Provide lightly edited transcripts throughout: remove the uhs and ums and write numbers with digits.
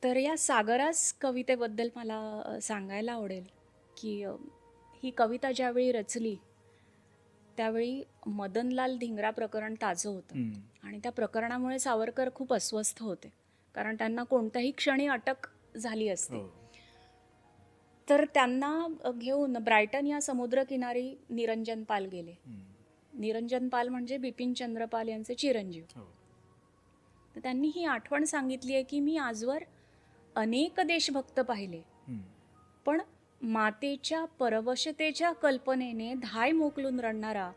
तर या सागरास कवितेबद्दल मला सांगायला आवडेल, की ही कविता ज्यावेळी रचली, त्यावेळी मदनलाल धिंगरा प्रकरण ताजं होतं हं. आणि त्या प्रकरणामुळे सावरकर खूप अस्वस्थ होते. कारण त्यांना कोणत्याही क्षणी अटक झाली असती. हो. तर त्यांना घेऊन ब्रायटन या समुद्रकिनारी निरंजन पाल गेले. हं. निरंजन पाल म्हणजे बिपिनचंद्र पाल यांचे चिरंजीव. हो. तर त्यांनी ही आठवण सांगितली आहे, की मी आजवर अनेक देशभक्त पाहिले, हं. पण मातेच्या परवशतेच्या कल्पनेने धाय मोकलून रडणारा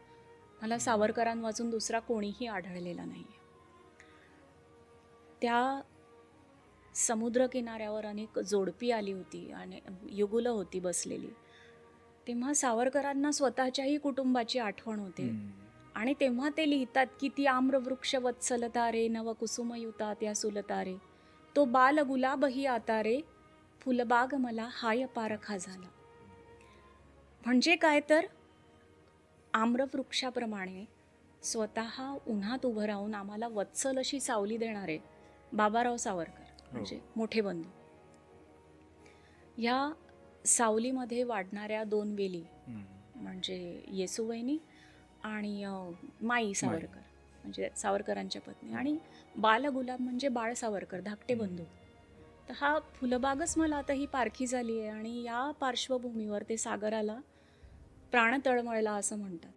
मला सावरकरांवाचून दुसरा कोणीही आढळलेला नाही. त्या समुद्रकिनाऱ्यावर अनेक जोडपी आली होती आणि युगुलं होती बसलेली. तेव्हा सावरकरांना स्वतःच्याही कुटुंबाची आठवण होते. हं. आणि तेव्हा ते लिहितात, की ती आम्रवृक्ष वत्सलता रे, नवकुसुमयुता त्या सुलता रे, तो बाल गुलाबही आता रे, फुलबाग मला हाय पारखा झाला. म्हणजे काय तर आम्रवृक्षाप्रमाणे स्वतः उन्हात उभं राहून आम्हाला वत्सल अशी सावली देणारे बाबाराव सावरकर हो. म्हणजे मोठे बंधू. या सावलीमध्ये वाढणाऱ्या दोन वेली हं. म्हणजे येसूवहिनी आणि माई सावरकर म्हणजे सावरकरांच्या पत्नी आणि बालगुलाब म्हणजे बाळ सावरकर धाकटे बंधू. तर हा फुलबागच मला आता ही पारखी झाली आहे आणि या पार्श्वभूमीवर ते सागराला प्राण तळमळला असं म्हणतात.